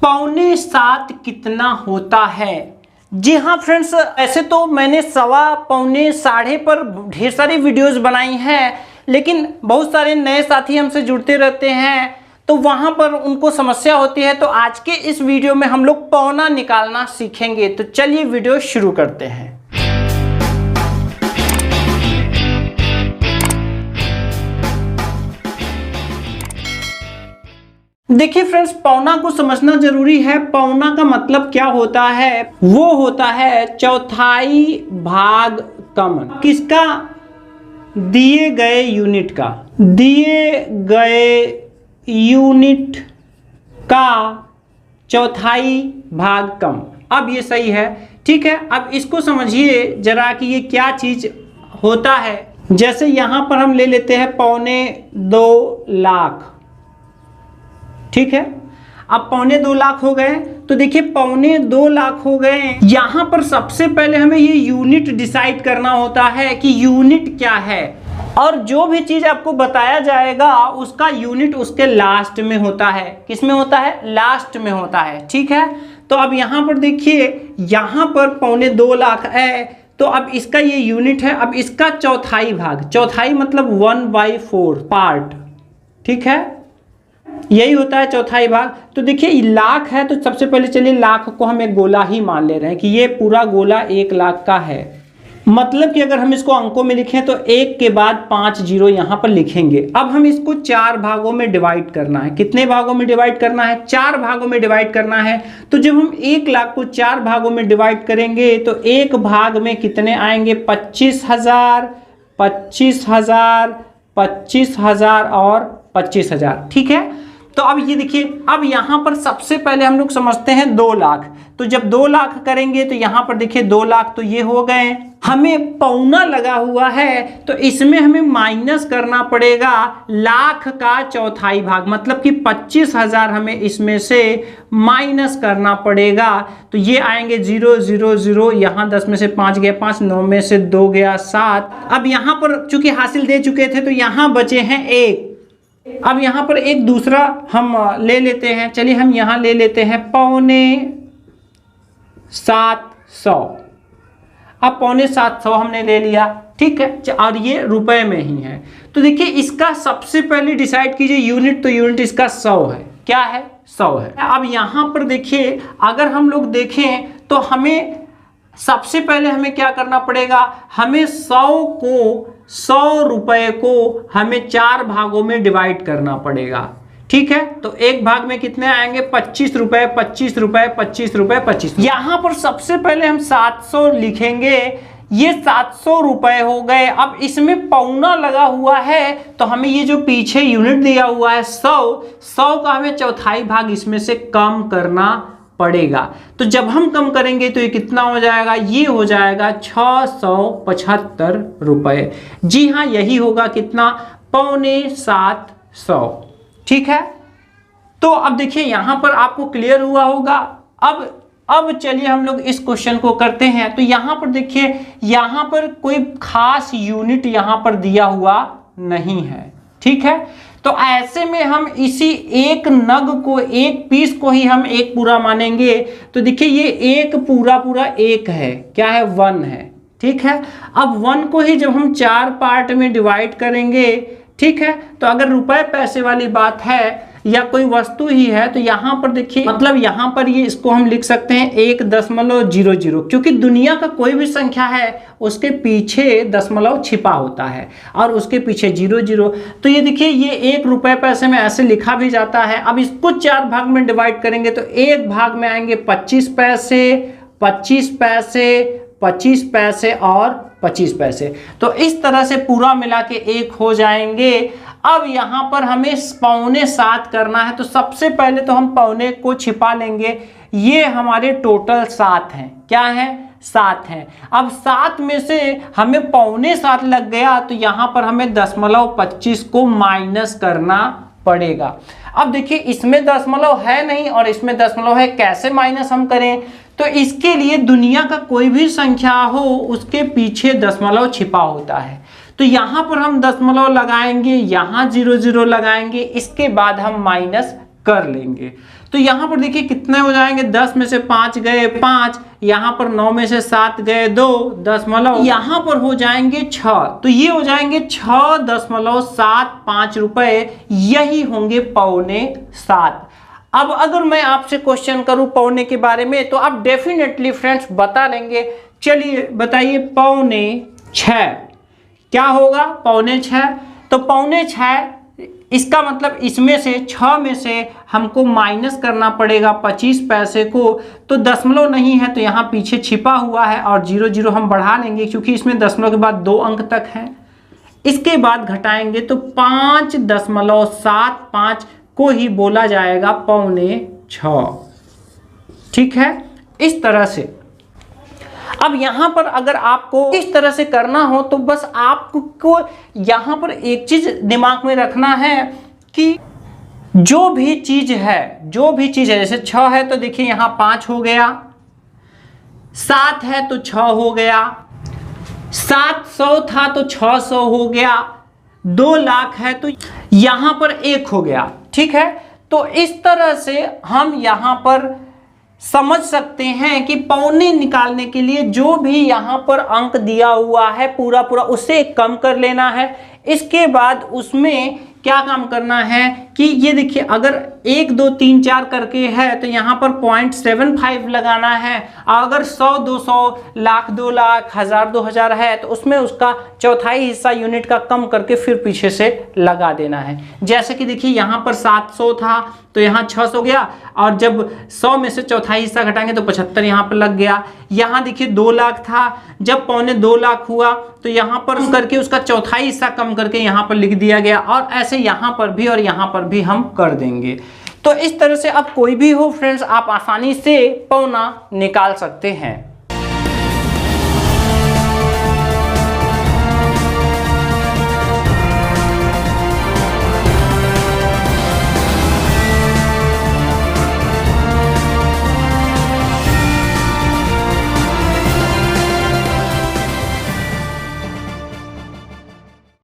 पौने 7 कितना होता है? जी हाँ फ्रेंड्स, ऐसे तो मैंने सवा, पौने, साढ़े पर ढेर सारी वीडियोस बनाई हैं, लेकिन बहुत सारे नए साथी हमसे जुड़ते रहते हैं तो वहाँ पर उनको समस्या होती है। तो आज के इस वीडियो में हम लोग पौना निकालना सीखेंगे। तो चलिए वीडियो शुरू करते हैं। देखिए फ्रेंड्स, पौना को समझना जरूरी है। पौना का मतलब क्या होता है? वो होता है चौथाई भाग कम। किसका? दिए गए यूनिट का। दिए गए यूनिट का चौथाई भाग कम। अब ये सही है, ठीक है। अब इसको समझिए जरा कि ये क्या चीज होता है। जैसे यहां पर हम ले लेते हैं 2.25 लाख, ठीक है। अब 2.25 लाख हो गए, तो देखिए 2.25 लाख हो गए। यहां पर सबसे पहले हमें ये यूनिट डिसाइड करना होता है कि यूनिट क्या है, और जो भी चीज आपको बताया जाएगा उसका यूनिट उसके लास्ट में होता है। किस में होता है? लास्ट में होता है, ठीक है। तो अब यहां पर देखिए, यहां पर 2.25 लाख है, तो अब इसका ये यूनिट है। अब इसका चौथाई भाग, चौथाई मतलब 1/4 पार्ट, ठीक है, यही होता है चौथाई भाग। तो देखिए लाख है, तो सबसे पहले चलिए लाख को हम एक गोला ही मान ले रहे हैं कि ये पूरा गोला 1 लाख का है। मतलब कि अगर हम इसको अंकों में लिखें तो 1 के बाद 5 जीरो यहां पर लिखेंगे। अब हम इसको 4 भागों में डिवाइड करना है। कितने भागों में डिवाइड करना है? 4 भागों में डिवाइड करना है। तो जब हम 1 लाख को 4 भागों में डिवाइड करेंगे तो एक भाग में कितने आएंगे? 25,000, 25,000, 25,000 और 25,000, ठीक है। तो अब ये देखिए, अब यहां पर सबसे पहले हम लोग समझते हैं 2 लाख। तो जब 2 लाख करेंगे तो यहां पर देखिए 2 लाख तो ये हो गए। हमें पौना लगा हुआ है, तो इसमें हमें माइनस करना पड़ेगा लाख का चौथाई भाग, मतलब कि 25,000 हमें इसमें से माइनस करना पड़ेगा। तो ये आएंगे 0 0 0, यहाँ 10 में से 5 गया 5, 9 में से 2 गया 7। अब यहाँ पर चूंकि हासिल दे चुके थे तो यहाँ बचे हैं 1। अब यहां पर एक दूसरा हम ले लेते हैं। चलिए हम यहां ले लेते हैं 750। अब 750 हमने ले लिया, ठीक है, और ये रुपए में ही है। तो देखिए इसका सबसे पहले डिसाइड कीजिए यूनिट। तो यूनिट इसका 100 है। क्या है? 100 है। अब यहां पर देखिए, अगर हम लोग देखें तो हमें सबसे पहले हमें क्या करना पड़ेगा? हमें 100 रुपए को हमें 4 भागों में डिवाइड करना पड़ेगा, ठीक है। तो एक भाग में कितने आएंगे? 25 रुपए, 25 रुपए, 25 रुपए, 25। यहां पर सबसे पहले हम 700 लिखेंगे। ये 700 रुपए हो गए। अब इसमें पौना लगा हुआ है, तो हमें ये जो पीछे यूनिट दिया हुआ है 100 का हमें चौथाई भाग इसमें से कम करना पड़ेगा। तो जब हम कम करेंगे तो ये कितना हो जाएगा? ये हो जाएगा 675 रुपए। जी हाँ, यही होगा कितना? 750, ठीक है। तो अब देखिए यहां पर आपको क्लियर हुआ होगा। अब चलिए हम लोग इस क्वेश्चन को करते हैं। तो यहां पर देखिए, यहां पर कोई खास यूनिट यहां पर दिया हुआ नहीं है, ठीक है। तो ऐसे में हम इसी एक नग को, एक पीस को ही हम एक पूरा मानेंगे। तो देखिए ये एक पूरा 1 है। क्या है? 1 है, ठीक है। अब 1 को ही जब हम 4 पार्ट में डिवाइड करेंगे, ठीक है, तो अगर रुपए पैसे वाली बात है या कोई वस्तु ही है तो यहां पर देखिए, मतलब यहां पर ये इसको हम लिख सकते हैं 1.00, क्योंकि दुनिया का कोई भी संख्या है उसके पीछे दशमलव छिपा होता है और उसके पीछे 00। तो ये देखिए ये 1 रुपए पैसे में ऐसे लिखा भी जाता है। अब इसको 4 भाग में डिवाइड करेंगे तो एक भाग में आएंगे 25 पैसे, 25 पैसे, 25 पैसे और 25 पैसे। तो इस तरह से पूरा मिला के 1 हो जाएंगे। अब यहां पर हमें 7.25 करना है, तो सबसे पहले तो हम पौने को छिपा लेंगे। ये हमारे टोटल 7 हैं। क्या है? 7 हैं। अब 7 में से हमें 7.25 लग गया, तो यहां पर हमें 0.25 को माइनस करना पड़ेगा। अब देखिए इसमें दशमलव है नहीं और इसमें दशमलव है, कैसे माइनस हम करें? तो इसके लिए दुनिया का कोई भी संख्या हो उसके पीछे दशमलव छिपा होता है। तो यहां पर हम दशमलव लगाएंगे, यहां 00 लगाएंगे, इसके बाद हम माइनस कर लेंगे। तो यहाँ पर देखिए कितने हो जाएंगे, 10 में से 5 गए 5, यहाँ पर 9 में से 7 गए 2, दशमलव यहाँ पर हो जाएंगे 6, तो ये हो जाएंगे 6.75 रुपए, यही होंगे 6.25। अब अगर मैं आपसे क्वेश्चन करूं पौने के बारे में तो आप डेफिनेटली फ्रेंड्स बता लेंगे। चलिए बताइए 6.25 क्या होगा, 6.25। तो 6.25 इसका मतलब इसमें से 6 में से हमको माइनस करना पड़ेगा 25 पैसे को, तो दशमलव नहीं है तो यहाँ पीछे छिपा हुआ है और 0 हम बढ़ा लेंगे क्योंकि इसमें दशमलव के बाद 2 अंक तक है। इसके बाद घटाएंगे तो 5.75 को ही बोला जाएगा 6.25। ठीक है, इस तरह से। अब यहां पर अगर आपको इस तरह से करना हो तो बस आपको यहां पर एक चीज दिमाग में रखना है कि जो भी चीज है जैसे 6 है तो देखिए यहां 5 हो गया, 7 है तो 6 हो गया, 700 था तो 600 हो गया, 2 लाख है तो यहां पर 1 हो गया। ठीक है, तो इस तरह से हम यहां पर समझ सकते हैं कि पौने निकालने के लिए जो भी यहां पर अंक दिया हुआ है पूरा उसे कम कर लेना है। इसके बाद उसमें क्या काम करना है कि ये देखिए अगर 1 2 3 4 करके है तो यहाँ पर 0.75 लगाना है। अगर 100 200 लाख 2 लाख 1000 2000 है तो उसमें उसका चौथाई हिस्सा यूनिट का कम करके फिर पीछे से लगा देना है। जैसे कि देखिए यहाँ पर 700 था तो यहाँ 600 गया और जब 100 में से चौथाई हिस्सा घटाएंगे तो 75 यहाँ पर लग गया। यहाँ देखिए 2 लाख था, जब 2.25 लाख हुआ तो यहाँ पर करके उसका चौथाई हिस्सा कम करके यहाँ पर लिख दिया गया और ऐसे यहाँ पर भी और यहाँ पर भी हम कर देंगे। तो इस तरह से अब कोई भी हो फ्रेंड्स आप आसानी से पौना निकाल सकते हैं।